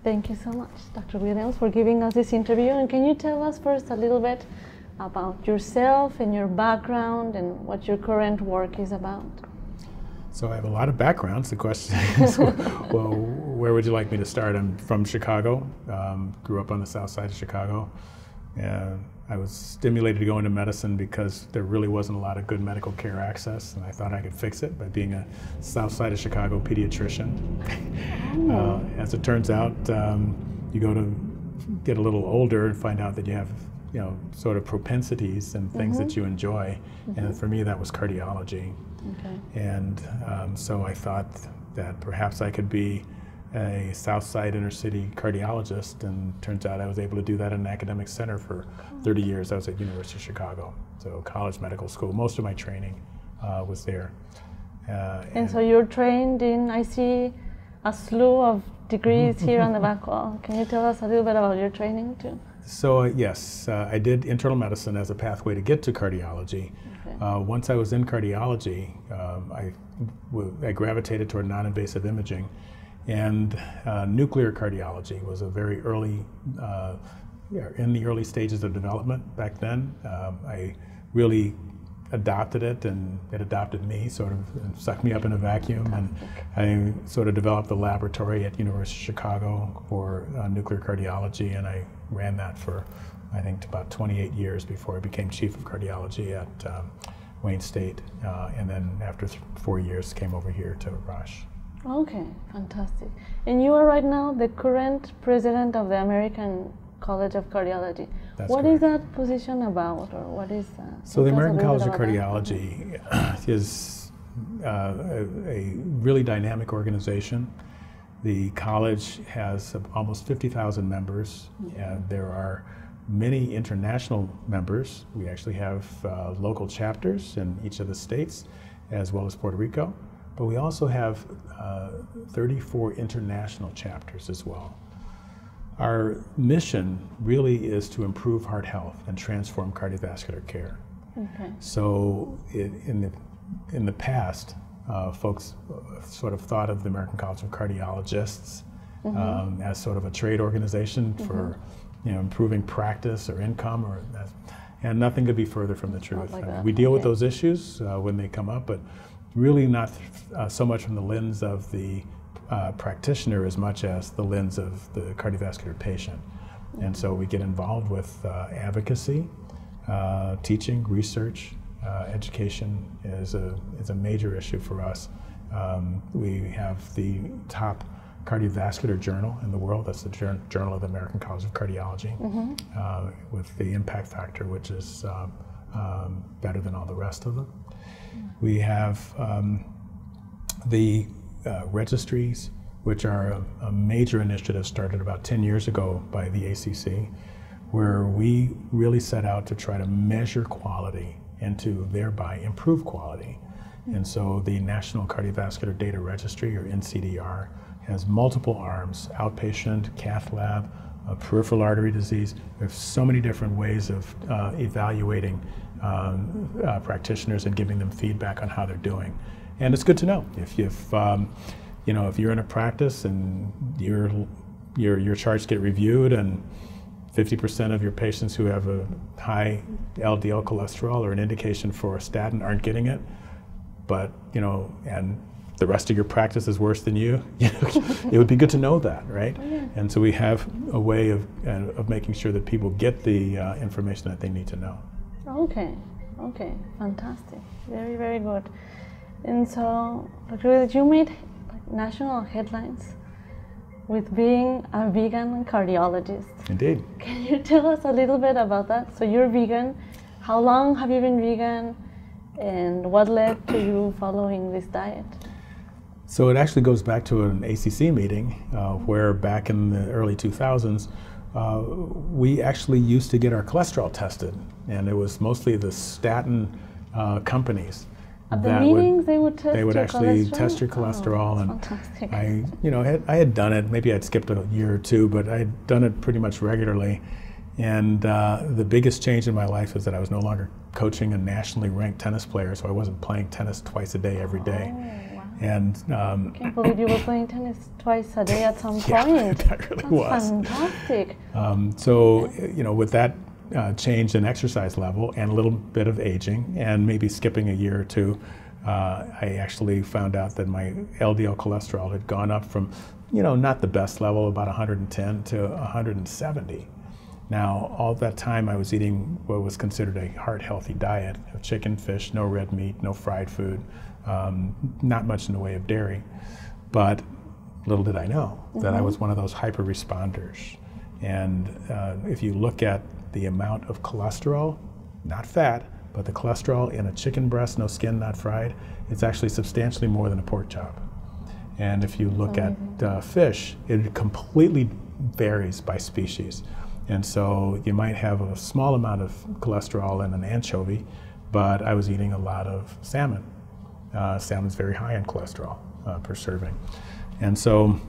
Thank you so much, Dr. Williams, for giving us this interview. And can you tell us first a little bit about yourself and your background and what your current work is about? So I have a lot of backgrounds. The question is, well, where would you like me to start? I'm from Chicago, grew up on the south side of Chicago. I was stimulated to go into medicine because there really wasn't a lot of good medical care access, and I thought I could fix it by being a south side of Chicago pediatrician. As it turns out, you go to get a little older and find out that you have, sort of propensities and things that you enjoy, and for me that was cardiology. And so I thought that perhaps I could be a south side inner city cardiologist, and turns out I was able to do that in an academic center for 30 years. I was at University of Chicago, so college medical school. Most of my training was there. And so you're trained in, I see a slew of degrees here on the back wall. Can you tell us a little bit about your training too? So yes, I did internal medicine as a pathway to get to cardiology. Once I was in cardiology, I gravitated toward non-invasive imaging, and nuclear cardiology was a very early, in the early stages of development back then. I really adopted it, and it adopted me, sort of, and sucked me up in a vacuum. And I sort of developed the laboratory at University of Chicago for nuclear cardiology, and I ran that for, I think, about 28 years before I became chief of cardiology at Wayne State, and then after 4 years came over here to Rush. Okay, fantastic. And you are right now the current president of the American College of Cardiology. What is that position about, or what is that? So the American College of Cardiology is a really dynamic organization. The college has almost 50,000 members, and there are many international members. We actually have local chapters in each of the states, as well as Puerto Rico. But we also have 34 international chapters as well. Our mission really is to improve heart health and transform cardiovascular care. So in the past, folks sort of thought of the American College of Cardiologists as sort of a trade organization for improving practice or income, and nothing could be further from the truth. We deal with those issues when they come up, but really not so much from the lens of the practitioner as much as the lens of the cardiovascular patient. And so we get involved with advocacy, teaching, research, education is a major issue for us. We have the top cardiovascular journal in the world. That's the Journal of the American College of Cardiology, with the impact factor, which is better than all the rest of them. We have the registries, which are a major initiative started about 10 years ago by the ACC, where we really set out to try to measure quality and to thereby improve quality. And so the National Cardiovascular Data Registry, or NCDR, has multiple arms: outpatient, cath lab, peripheral artery disease. There's so many different ways of evaluating practitioners and giving them feedback on how they're doing. And it's good to know if you're in a practice and your charts get reviewed, and 50% of your patients who have a high LDL cholesterol or an indication for a statin aren't getting it, but and the rest of your practice is worse than you, it would be good to know that, right? And so we have a way of making sure that people get the information that they need to know. Okay, fantastic, very, very good. And so, Dr. you made national headlines with being a vegan cardiologist. Indeed. Can you tell us a little bit about that? So you're vegan. How long have you been vegan, and what led to you following this diet? So it actually goes back to an ACC meeting where back in the early 2000s, we actually used to get our cholesterol tested, and it was mostly the statin companies. At the meetings, they would test your actually cholesterol? Test your cholesterol, and fantastic. I had done it. Maybe I'd skipped a year or two, but I had done it pretty much regularly. And the biggest change in my life is that I was no longer coaching a nationally ranked tennis player, so I wasn't playing tennis twice a day every day. Wow. And I can't believe you were playing tennis twice a day at some yeah, point. that really was Fantastic. So, you know, with that change in exercise level and a little bit of aging and maybe skipping a year or two, I actually found out that my LDL cholesterol had gone up from, you know, not the best level, about 110 to 170. Now, all that time I was eating what was considered a heart-healthy diet of chicken, fish, no red meat, no fried food, not much in the way of dairy. But little did I know that I was one of those hyper-responders. And if you look at the amount of cholesterol, not fat, but the cholesterol in a chicken breast, no skin, not fried, it's actually substantially more than a pork chop. And if you look at fish, it completely varies by species. And so you might have a small amount of cholesterol in an anchovy, but I was eating a lot of salmon. Salmon's very high in cholesterol per serving. And so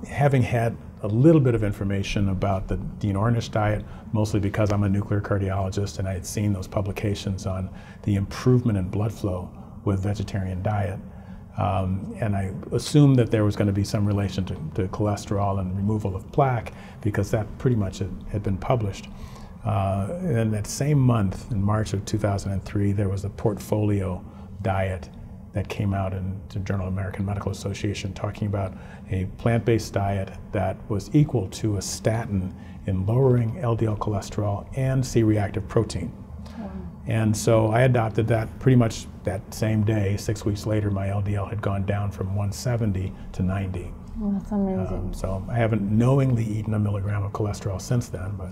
having had a little bit of information about the Dean Ornish diet, mostly because I'm a nuclear cardiologist and I had seen those publications on the improvement in blood flow with vegetarian diet, and I assumed that there was going to be some relation to cholesterol and removal of plaque, because that pretty much had been published. And then that same month, in March of 2003, there was a portfolio diet that came out in the Journal of American Medical Association talking about a plant-based diet that was equal to a statin in lowering LDL cholesterol and C-reactive protein. And so I adopted that pretty much that same day. 6 weeks later, my LDL had gone down from 170 to 90. Oh, that's amazing. So I haven't knowingly eaten a milligram of cholesterol since then, but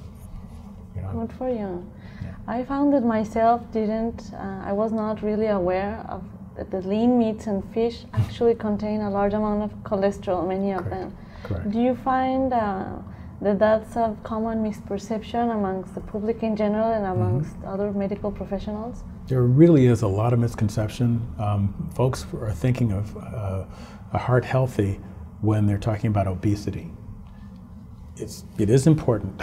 you know. Good for you. Yeah. I found that myself I was not really aware of that the lean meats and fish actually contain a large amount of cholesterol, many of them. Correct. Do you find that that's a common misperception amongst the public in general and amongst other medical professionals? There really is a lot of misconception. Folks are thinking of a heart healthy when they're talking about obesity. It is important.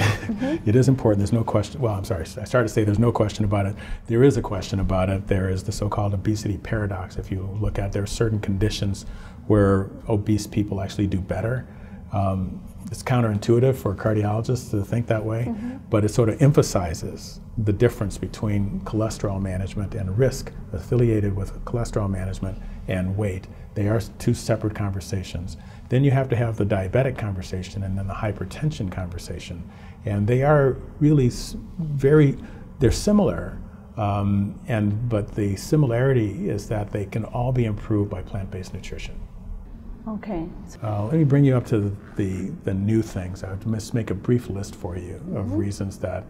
It is important. There's no question. Well, I'm sorry. I started to say there's no question about it. There is a question about it. There is the so-called obesity paradox. If you look at, there are certain conditions where obese people actually do better. It's counterintuitive for cardiologists to think that way, but it sort of emphasizes the difference between cholesterol management and risk affiliated with cholesterol management and weight. They are two separate conversations. Then you have to have the diabetic conversation and then the hypertension conversation. And they are really they're similar, but the similarity is that they can all be improved by plant-based nutrition. Okay. Let me bring you up to the new things. I'll just make a brief list for you of reasons that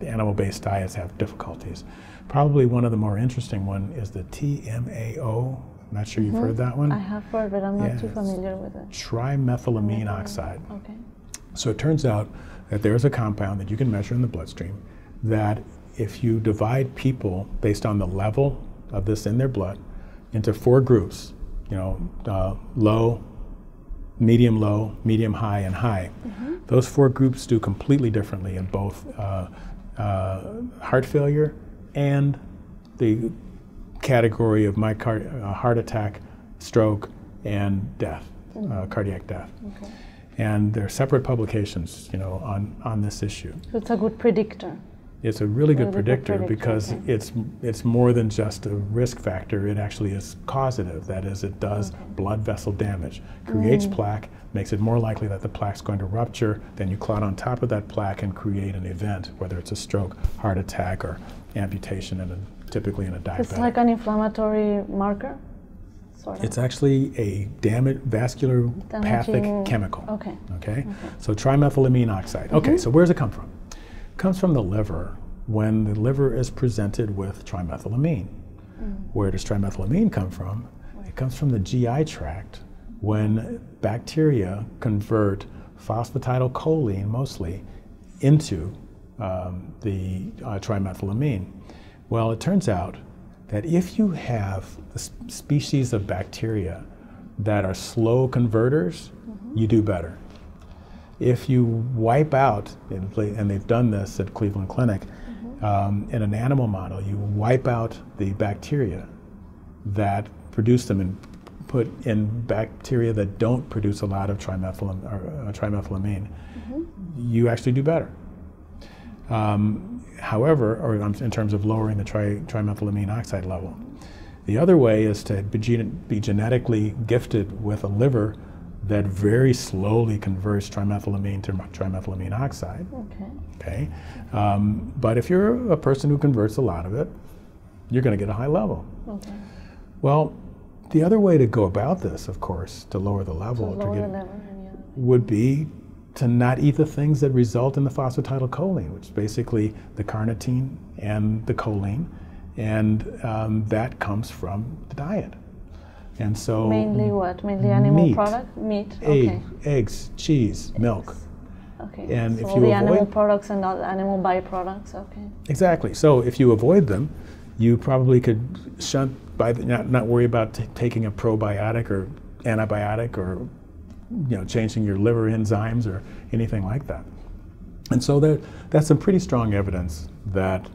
animal-based diets have difficulties. Probably one of the more interesting one is the TMAO. I'm not sure you've heard that one. I have heard, but I'm not too familiar with it. Trimethylamine oxide. Okay. So it turns out that there is a compound that you can measure in the bloodstream that if you divide people based on the level of this in their blood into 4 groups, you know, low, medium high, and high. Those 4 groups do completely differently in both heart failure and the category of heart attack, stroke, and death, cardiac death. Okay. And there are separate publications, you know, on this issue. So it's a good predictor. It's a really good predictor because it's more than just a risk factor. It actually is causative. That is, it does blood vessel damage, creates plaque, makes it more likely that the plaque's going to rupture. Then you clot on top of that plaque and create an event, whether it's a stroke, heart attack, or amputation, typically in a diabetic. It's like an inflammatory marker, sort of. It's actually a vasculopathic chemical. Okay. So trimethylamine oxide. Okay. So where does it come from? Comes from the liver when the liver is presented with trimethylamine. Where does trimethylamine come from? It comes from the GI tract when bacteria convert phosphatidylcholine mostly into the trimethylamine. Well, it turns out that if you have a species of bacteria that are slow converters, you do better. If you wipe out, and they've done this at Cleveland Clinic, in an animal model, you wipe out the bacteria that produce them and put in bacteria that don't produce a lot of trimethylamine, you actually do better. However, or in terms of lowering the trimethylamine oxide level. The other way is to be genetically gifted with a liver that very slowly converts trimethylamine to trimethylamine oxide. Okay. But if you're a person who converts a lot of it, you're going to get a high level. Well, the other way to go about this, of course, to lower the level, would be to not eat the things that result in the phosphatidylcholine, which is basically the carnitine and the choline, and that comes from the diet. And so mainly what? Mainly animal product? Meat? Eggs, cheese, milk. Okay. And so if you the avoid animal products and not animal byproducts. Okay. Exactly. So if you avoid them, you probably could shunt not worry about taking a probiotic or antibiotic or changing your liver enzymes or anything like that. And so that's some pretty strong evidence that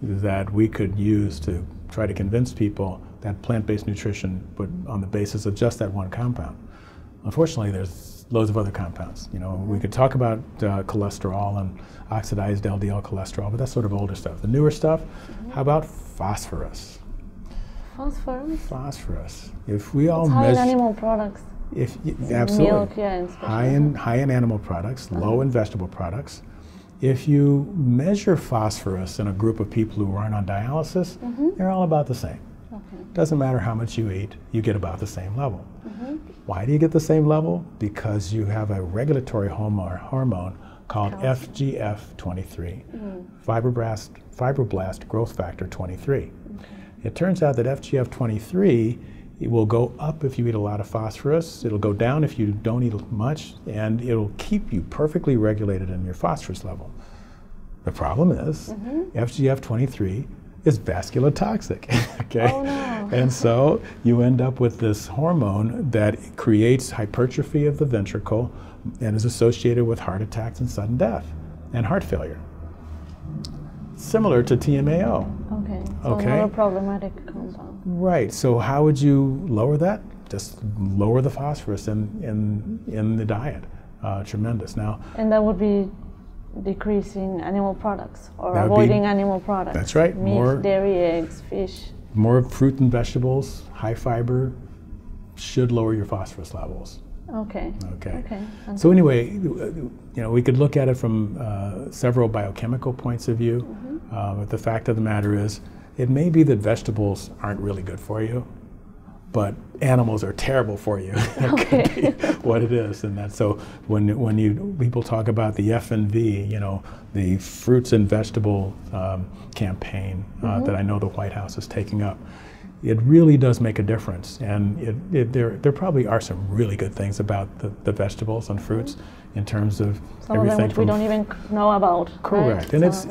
that we could use to try to convince people that plant-based nutrition, but on the basis of just that one compound. Unfortunately, there's loads of other compounds. We could talk about cholesterol and oxidized LDL cholesterol, but that's sort of older stuff. The newer stuff, how about phosphorus? Phosphorus. If we all measure high in animal products. Absolutely. Milk, yeah, high in animal products, low in vegetable products. If you measure phosphorus in a group of people who aren't on dialysis, they're all about the same. Doesn't matter how much you eat, you get about the same level. Why do you get the same level? Because you have a regulatory hormone called FGF23, fibroblast growth factor 23. It turns out that FGF23, it will go up if you eat a lot of phosphorus, it'll go down if you don't eat much, and it'll keep you perfectly regulated in your phosphorus level. The problem is, FGF23 is vascular toxic, okay? Oh, no. And so you end up with this hormone that creates hypertrophy of the ventricle and is associated with heart attacks and sudden death and heart failure. Similar to TMAO. So another problematic compound. Right, so how would you lower that? Just lower the phosphorus in the diet. Tremendous. Now, and that would be decreasing animal products or avoiding animal products. That's right. Meat, dairy, eggs, fish. More fruit and vegetables, high fiber, should lower your phosphorus levels. Okay. So anyway, we could look at it from several biochemical points of view. But the fact of the matter is, it may be that vegetables aren't really good for you, but animals are terrible for you. That could be what it is. And that's so when people talk about the F&V, the fruits and vegetable campaign that I know the White House is taking up, it really does make a difference. And there probably are some really good things about the vegetables and fruits in terms of some everything of them which we don't even know about. Correct. Right? And it's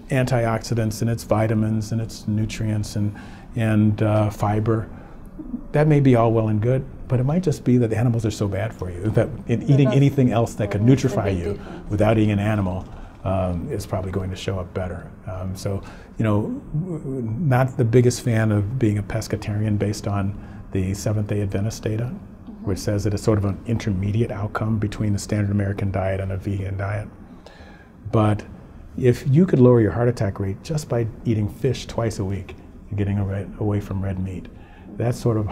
antioxidants and it's vitamins and it's nutrients and fiber. That may be all well and good, but it might just be that the animals are so bad for you that eating anything else that could nutrify you without eating an animal is probably going to show up better. So, not the biggest fan of being a pescatarian based on the Seventh-day Adventist data, which says that it's sort of an intermediate outcome between the standard American diet and a vegan diet. But if you could lower your heart attack rate just by eating fish twice a week and getting away from red meat, that's sort of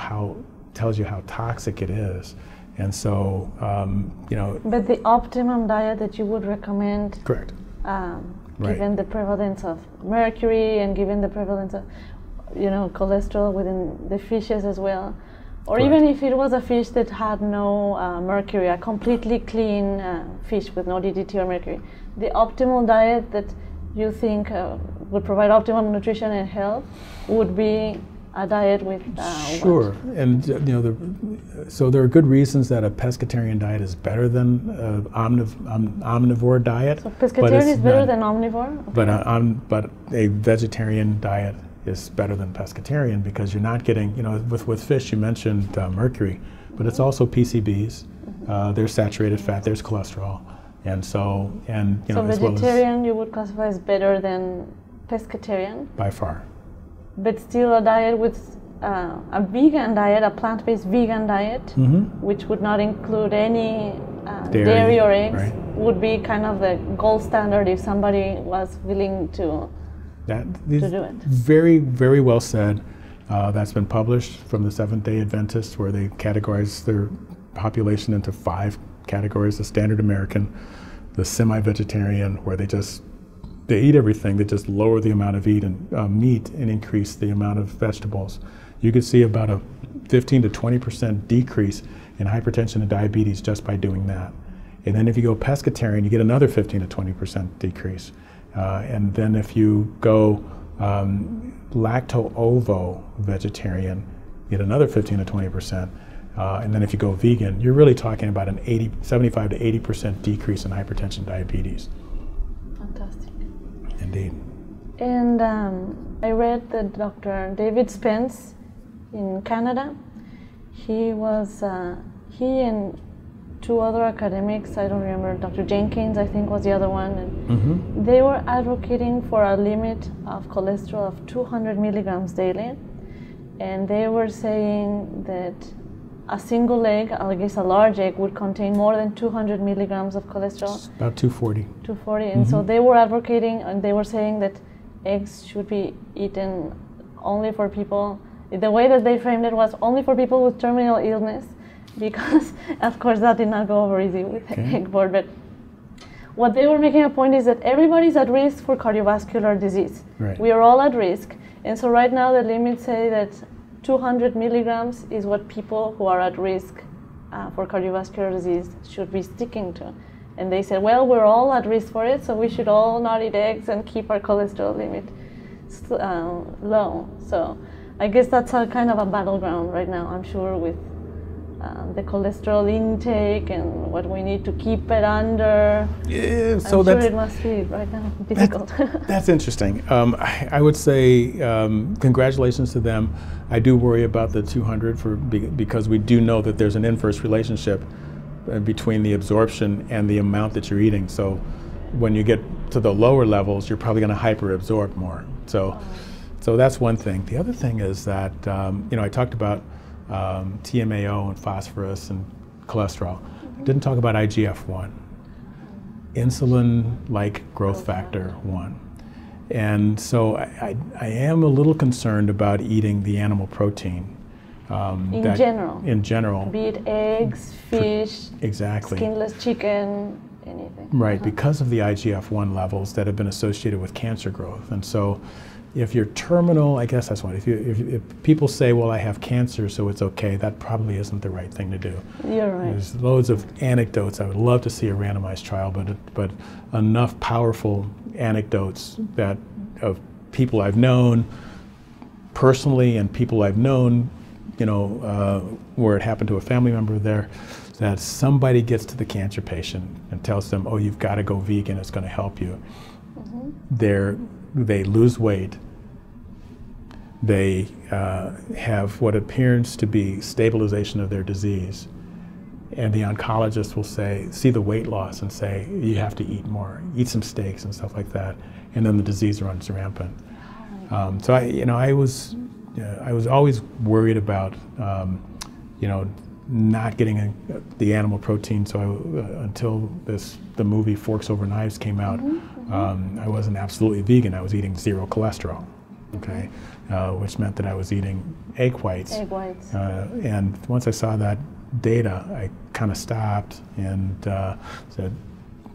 tells you how toxic it is. And so, But the optimum diet that you would recommend, correct, given the prevalence of mercury and given the prevalence of, cholesterol within the fishes as well, or correct. Even if it was a fish that had no mercury, a completely clean fish with no DDT or mercury, the optimal diet that you think would provide optimum nutrition and health would be a diet with sure, and so there are good reasons that a pescatarian diet is better than omnivore diet. So pescatarian is better than omnivore. Okay. But a vegetarian diet is better than pescatarian because you're not getting, with fish you mentioned mercury, but it's also PCBs. There's saturated fat, there's cholesterol, and so so as vegetarian well as, you would classify as better than pescatarian? By far. but still a diet with a vegan diet, a plant-based vegan diet, which would not include any dairy or eggs, right, would be kind of the gold standard if somebody was willing to do it. Very, very well said. That's been published from the Seventh-day Adventists, where they categorize their population into 5 categories: the standard American, the semi-vegetarian, where they eat everything, they just lower the amount of meat and increase the amount of vegetables. You could see about a 15 to 20% decrease in hypertension and diabetes just by doing that. And then if you go pescatarian, you get another 15 to 20% decrease. And then if you go lacto-ovo vegetarian, you get another 15 to 20%. And then if you go vegan, you're really talking about an 75 to 80% decrease in hypertension, diabetes. Fantastic. Indeed. And I read that Dr. David Spence in Canada, he and 2 other academics, I don't remember, Dr. Jenkins I think was the other one, and they were advocating for a limit of cholesterol of 200 milligrams daily, and they were saying that a single egg, I guess a large egg, would contain more than 200 milligrams of cholesterol. It's about 240. 240, and so they were advocating, and they were saying that eggs should be eaten only for people, the way that they framed it was only for people with terminal illness, because of course that did not go over easy with egg board, but what they were making a point is that everybody's at risk for cardiovascular disease. Right. We are all at risk, and so right now the limits say that 200 milligrams is what people who are at risk for cardiovascular disease should be sticking to. And they said, well, we're all at risk for it, so we should all not eat eggs and keep our cholesterol limit low. So I guess that's a kind of a battleground right now, I'm sure, with the cholesterol intake and what we need to keep it under. Yeah, so I'm sure it must be right now difficult. That's interesting. I would say congratulations to them. I do worry about the 200 because we do know that there's an inverse relationship between the absorption and the amount that you're eating. So when you get to the lower levels, you're probably going to hyperabsorb more. So that's one thing. The other thing is that I talked about TMAO and phosphorus and cholesterol. I didn't talk about IGF-1, insulin-like growth factor 1. And so I am a little concerned about eating the animal protein. In general. Be it eggs, fish, exactly, skinless chicken, anything. Right, because of the IGF-1 levels that have been associated with cancer growth. And so if you're terminal, I guess that's what, if people say, well, I have cancer, so it's okay, that probably isn't the right thing to do. You're right. There's loads of anecdotes. I would love to see a randomized trial, but enough powerful anecdotes that of people I've known personally and people I've known, where it happened to a family member there, that somebody gets to the cancer patient and tells them, oh, you've got to go vegan, it's going to help you. They lose weight. They have what appears to be stabilization of their disease. And the oncologist will see the weight loss and say, you have to eat more, eat some steaks and stuff like that. And then the disease runs rampant. So I was always worried about, not getting the animal protein. So until the movie Forks Over Knives came out, I wasn't absolutely vegan. I was eating 0 cholesterol, okay, which meant that I was eating egg whites. Egg whites. And once I saw that data, I kind of stopped and said,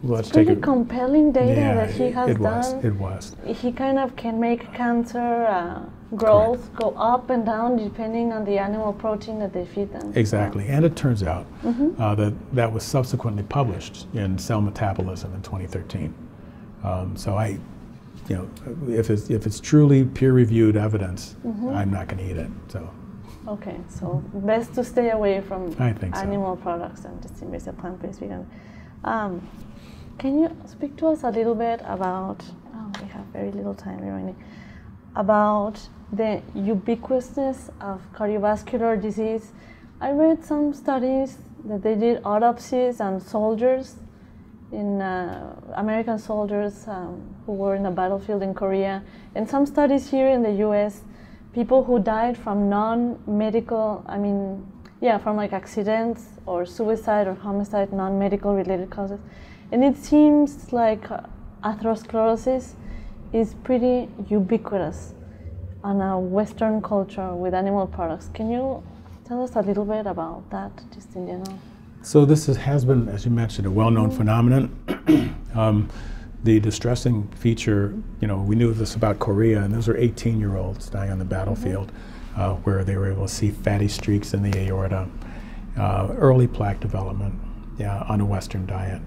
let's take it. Pretty compelling data that he has done. It was. He kind of can make cancer growth go up and down depending on the animal protein that they feed them. Exactly, and it turns out that was subsequently published in Cell Metabolism in 2013. So if it's truly peer-reviewed evidence, I'm not going to eat it. So. Okay, so best to stay away from animal so. products and just embrace a plant-based vegan. Can you speak to us a little bit about, we have very little time remaining, about the ubiquitousness of cardiovascular disease? I read some studies that they did autopsies on soldiers, in American soldiers who were in the battlefield in Korea, and some studies here in the US people who died from non-medical, I mean, yeah, from like accidents or suicide or homicide, non-medical related causes. And it seems like atherosclerosis is pretty ubiquitous on a Western culture with animal products. Can you tell us a little bit about that, just in general? So this has been, as you mentioned, a well-known phenomenon. The distressing feature, you know, we knew this about Korea, and those were 18-year-olds dying on the battlefield, where they were able to see fatty streaks in the aorta, early plaque development, on a Western diet.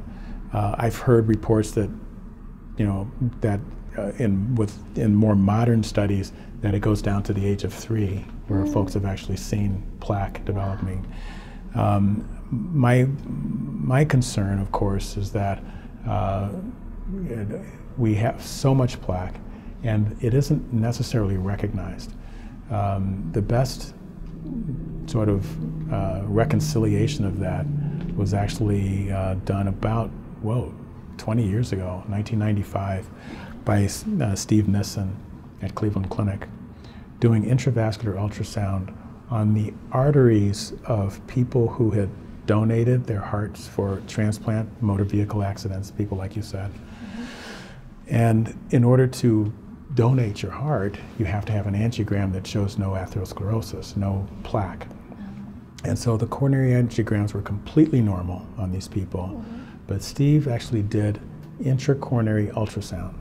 I've heard reports that, you know, that in more modern studies, that it goes down to the age of 3, where folks have actually seen plaque developing. My concern, of course, is that we have so much plaque, and it isn't necessarily recognized. The best sort of reconciliation of that was actually done about, 20 years ago, 1995, by Steve Nissen at Cleveland Clinic, doing intravascular ultrasound on the arteries of people who had donated their hearts for transplant, motor vehicle accidents, people like you said. And in order to donate your heart, you have to have an angiogram that shows no atherosclerosis, no plaque. And so the coronary angiograms were completely normal on these people, but Steve actually did intracoronary ultrasound,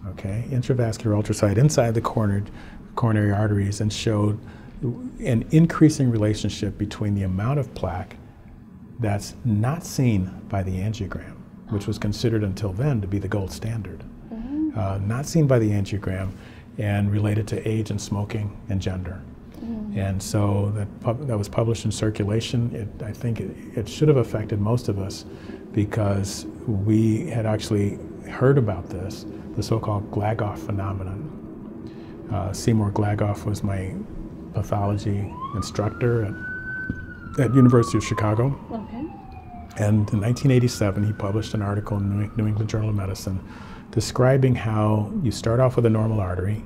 okay? Intravascular ultrasound inside the coronary arteries, and showed an increasing relationship between the amount of plaque that's not seen by the angiogram, which was considered until then to be the gold standard. Not seen by the angiogram, and related to age and smoking and gender. And so that was published in Circulation. I think it should have affected most of us, because we had actually heard about this, the so-called Glagoff phenomenon. Seymour Glagoff was my pathology instructor at University of Chicago. And in 1987, he published an article in New England Journal of Medicine describing how you start off with a normal artery,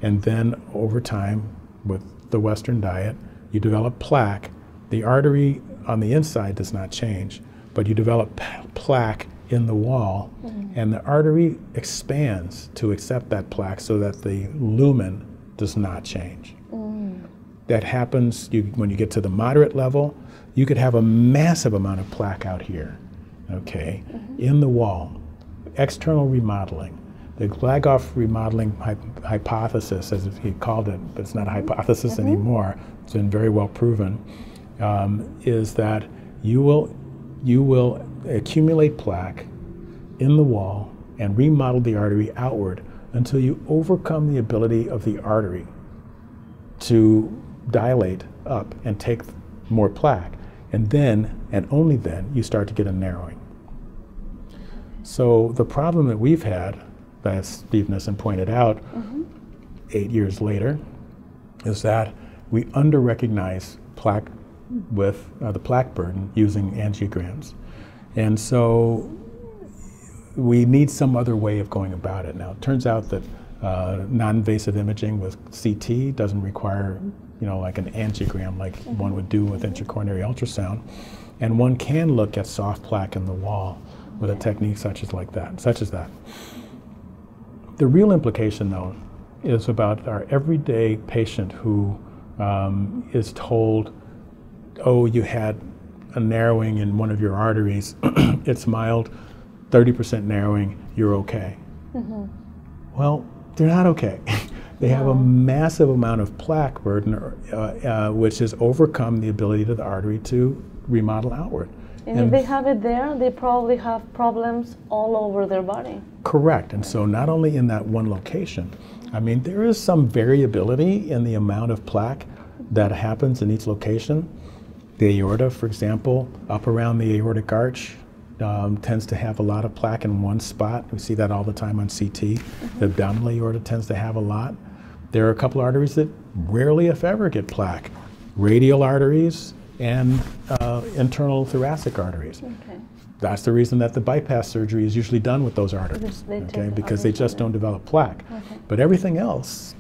and then over time, with the Western diet, you develop plaque. The artery on the inside does not change, but you develop plaque in the wall, and the artery expands to accept that plaque so that the lumen does not change. That happens when you get to the moderate level. You could have a massive amount of plaque out here, okay, in the wall. External remodeling. The Glagoff remodeling hypothesis, as he called it, but it's not a hypothesis anymore, it's been very well proven, is that you will accumulate plaque in the wall and remodel the artery outward until you overcome the ability of the artery to dilate up and take more plaque. And then, and only then, you start to get a narrowing. So the problem that we've had, as Steve Nissen pointed out 8 years later, is that we under-recognize plaque with the plaque burden using angiograms. And so we need some other way of going about it. Now, it turns out that non-invasive imaging with CT doesn't require, like an angiogram like one would do with intracoronary ultrasound. And one can look at soft plaque in the wall with a technique such as that. The real implication, though, is about our everyday patient who is told, oh, you had a narrowing in one of your arteries, it's mild, 30% narrowing, you're okay. Well, they're not okay. They have a massive amount of plaque burden, which has overcome the ability of the artery to remodel outward. And if they have it there, they probably have problems all over their body. Correct. And so not only in that one location, I mean, there is some variability in the amount of plaque that happens in each location. The aorta, for example, up around the aortic arch, tends to have a lot of plaque in one spot. We see that all the time on CT. The abdominal aorta tends to have a lot. There are a couple arteries that rarely, if ever, get plaque. Radial arteries and internal thoracic arteries. That's the reason that the bypass surgery is usually done with those arteries, because they just don't develop plaque. But everything else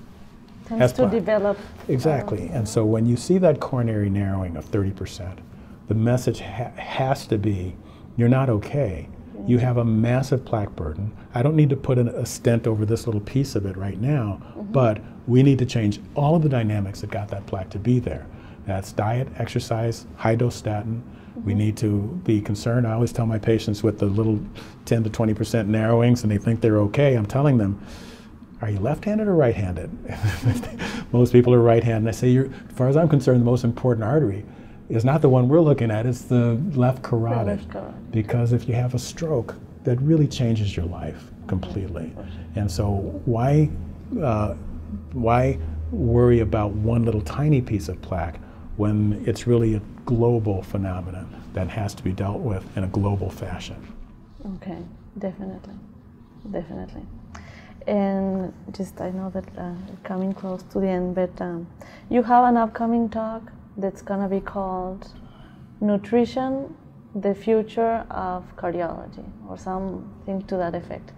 tends to plaque. develop. Exactly. And so when you see that coronary narrowing of 30%, the message has to be, you're not okay. You have a massive plaque burden. I don't need to put a stent over this little piece of it right now, but we need to change all of the dynamics that got that plaque to be there. That's diet, exercise, high-dose statin. We need to be concerned. I always tell my patients with the little 10 to 20% narrowings and they think they're okay, I'm telling them, are you left-handed or right-handed? Most people are right-handed. I say, as far as I'm concerned, the most important artery is not the one we're looking at, it's the left carotid. Because if you have a stroke, that really changes your life completely. And so why worry about one little tiny piece of plaque when it's really a global phenomenon that has to be dealt with in a global fashion? Okay, definitely, definitely. And just, I know that we're coming close to the end, but you have an upcoming talk that's going to be called Nutrition, the Future of Cardiology, or something to that effect.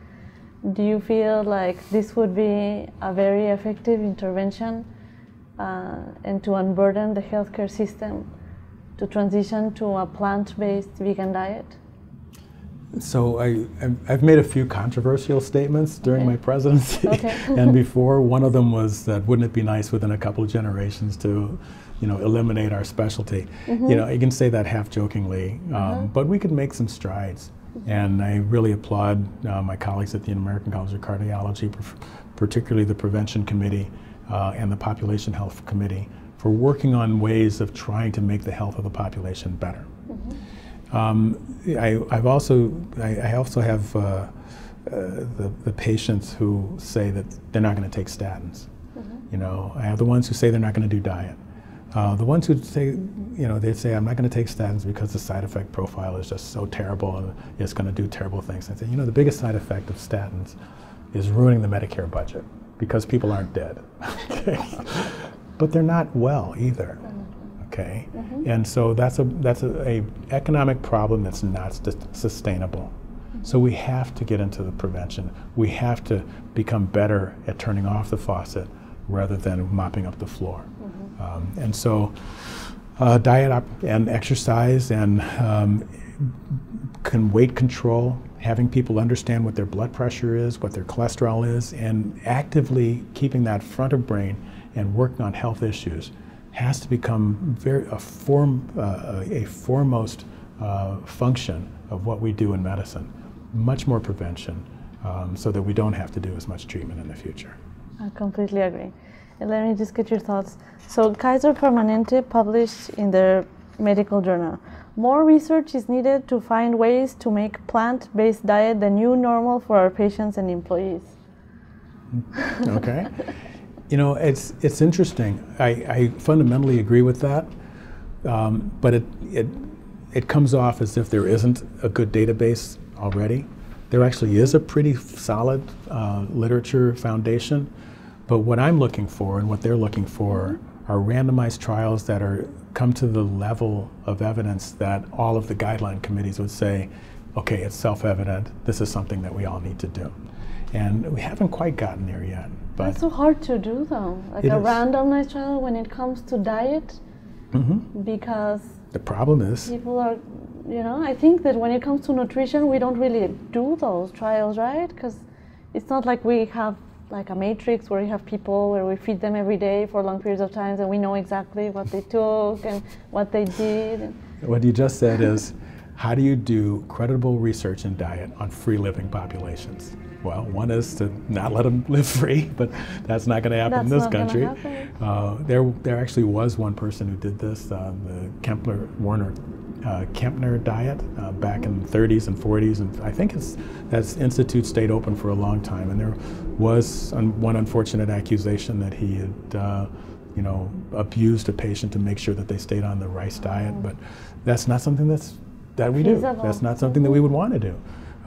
Do you feel like this would be a very effective intervention and to unburden the healthcare system to transition to a plant-based vegan diet? So I've made a few controversial statements during my presidency and before. One of them was that wouldn't it be nice within a couple of generations to, eliminate our specialty. You can say that half jokingly, but we could make some strides. And I really applaud my colleagues at the American College of Cardiology, particularly the Prevention Committee and the Population Health Committee, for working on ways of trying to make the health of the population better. I also have the patients who say that they're not going to take statins. I have the ones who say they're not going to do diet. The ones who say, they say, I'm not going to take statins because the side effect profile is just so terrible and it's going to do terrible things. I say, the biggest side effect of statins is ruining the Medicare budget because people aren't dead. But they're not well either. Okay, and so that's a economic problem that's not sustainable. So we have to get into the prevention. We have to become better at turning off the faucet rather than mopping up the floor. And so diet and exercise and weight control, having people understand what their blood pressure is, what their cholesterol is, and actively keeping that front of brain and working on health issues has to become a foremost function of what we do in medicine. Much more prevention, so that we don't have to do as much treatment in the future. I completely agree. And let me just get your thoughts. So Kaiser Permanente published in their medical journal, more research is needed to find ways to make plant-based diet the new normal for our patients and employees. Okay. It's interesting. I fundamentally agree with that, but it comes off as if there isn't a good database already. There actually is a pretty solid literature foundation, but what I'm looking for and what they're looking for are randomized trials that come to the level of evidence that all of the guideline committees would say, okay, it's self-evident, this is something that we all need to do. And we haven't quite gotten there yet. But that's so hard to do though, like a randomized trial when it comes to diet, because the problem is people are, I think that when it comes to nutrition, we don't really do those trials, right? Because it's not like we have like a matrix where we have people where we feed them every day for long periods of time and we know exactly what they took and what they did. What you just said is, how do you do credible research in diet on free living populations? Well, one is to not let them live free, but that's not going to happen in this country. There actually was one person who did this, the Kempner diet back in the 30s and 40s, and I think that institute stayed open for a long time. And there was one unfortunate accusation that he had, abused a patient to make sure that they stayed on the rice diet. But that's not something that we do. That's not something that we would want to do.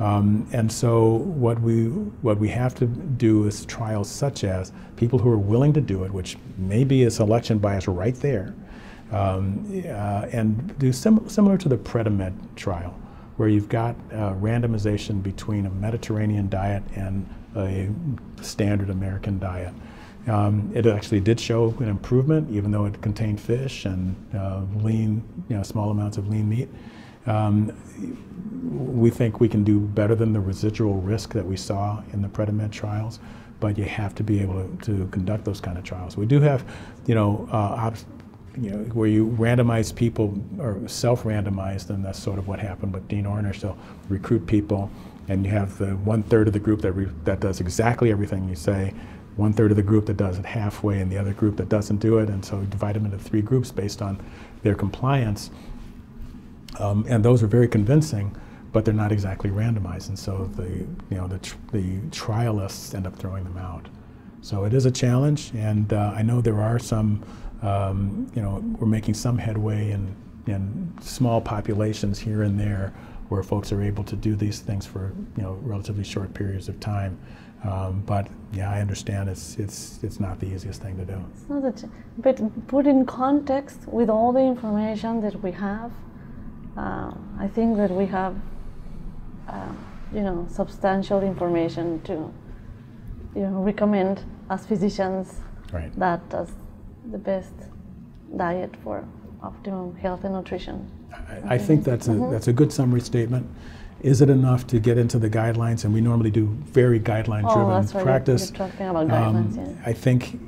And so what we have to do is trials such as people who are willing to do it, which may be a selection bias right there, and do similar to the Predimed trial, where you've got randomization between a Mediterranean diet and a standard American diet. It actually did show an improvement, even though it contained fish and lean, small amounts of lean meat. We think we can do better than the residual risk that we saw in the Predimed trials, but you have to be able to conduct those kind of trials. We do have, where you randomize people or self-randomized, and that's sort of what happened with Dean Ornish. They'll recruit people, and you have the 1/3 of the group that does exactly everything you say, 1/3 of the group that does it halfway, and the other group that doesn't do it, and so we divide them into 3 groups based on their compliance. And those are very convincing, but they're not exactly randomized, and so the trialists end up throwing them out. So it is a challenge, and I know there are some, we're making some headway in small populations here and there where folks are able to do these things for relatively short periods of time. But yeah, I understand it's not the easiest thing to do. It's not but put in context with all the information that we have, I think that we have, substantial information to, recommend as physicians that as the best diet for optimum health and nutrition. I think that's a good summary statement. Is it enough to get into the guidelines? And we normally do very guideline-driven practice. You're talking about guidelines, yeah. I think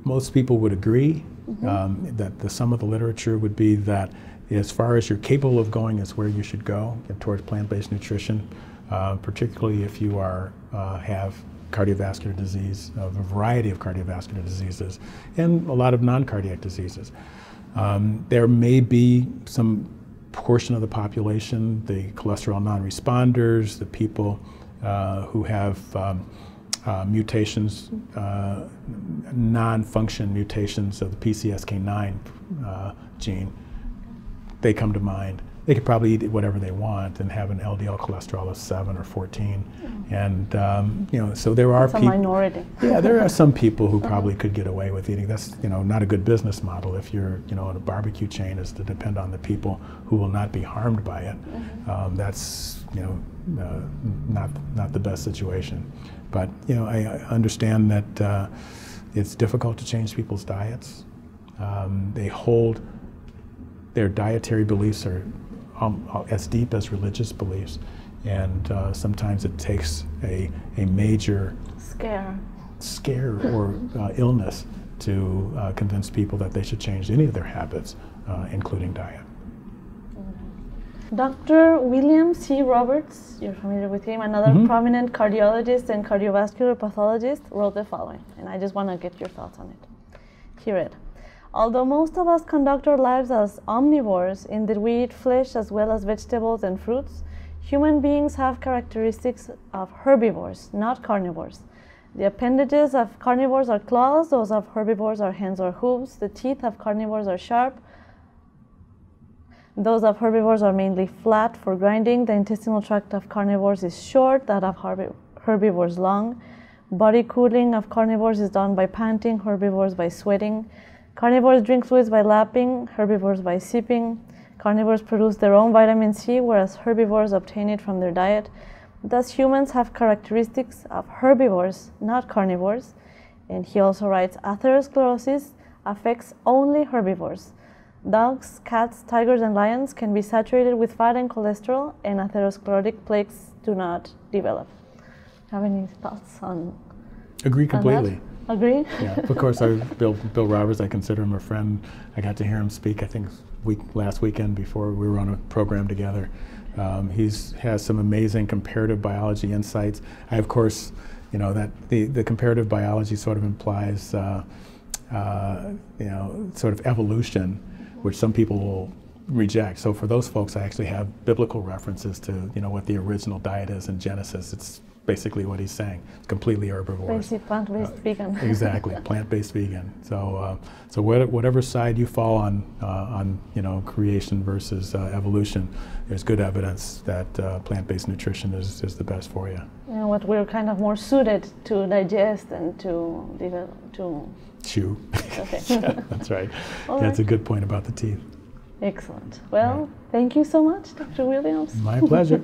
most people would agree that some of the literature would be that as far as you're capable of going is where you should go towards plant-based nutrition, particularly if you have cardiovascular disease, a variety of cardiovascular diseases, and a lot of non-cardiac diseases. There may be some portion of the population, the cholesterol non-responders, the people who have mutations, non-function mutations of the PCSK9 gene, they come to mind. They could probably eat whatever they want and have an LDL cholesterol of 7 or 14, and so there are people. It's a minority. Yeah, there are some people who probably could get away with eating. That's not a good business model if you're in a barbecue chain, is to depend on the people who will not be harmed by it. That's not the best situation. But I understand that it's difficult to change people's diets. They hold their dietary beliefs are as deep as religious beliefs, and sometimes it takes a major scare or illness to convince people that they should change any of their habits, including diet. Dr. William C. Roberts, you're familiar with him, another prominent cardiologist and cardiovascular pathologist, wrote the following, and I just want to get your thoughts on it. He read, "Although most of us conduct our lives as omnivores in that we eat flesh as well as vegetables and fruits, human beings have characteristics of herbivores, not carnivores. The appendages of carnivores are claws, those of herbivores are hands or hooves. The teeth of carnivores are sharp. Those of herbivores are mainly flat for grinding. The intestinal tract of carnivores is short, that of herbivores long. Body cooling of carnivores is done by panting, herbivores by sweating. Carnivores drink fluids by lapping, herbivores by sipping. Carnivores produce their own vitamin C, whereas herbivores obtain it from their diet. Thus, humans have characteristics of herbivores, not carnivores." And he also writes, "Atherosclerosis affects only herbivores. Dogs, cats, tigers, and lions can be saturated with fat and cholesterol, and atherosclerotic plaques do not develop." Have any thoughts on? Agree completely. Agree? Yeah, of course. Bill Roberts, I consider him a friend. I got to hear him speak, I think, last weekend before we were on a program together. He has some amazing comparative biology insights. I, of course, that the comparative biology sort of implies, sort of evolution, which some people will reject. So for those folks, I actually have biblical references to, what the original diet is in Genesis. It's basically what he's saying. It's completely herbivorous. Basic plant-based vegan. Exactly, plant-based vegan. So, whatever side you fall on creation versus evolution, there's good evidence that plant-based nutrition is the best for you. What we're kind of more suited to digest and to chew. Okay. Yeah, that's right. That's a good point about the teeth. Excellent. Well, thank you so much, Dr. Williams. My pleasure.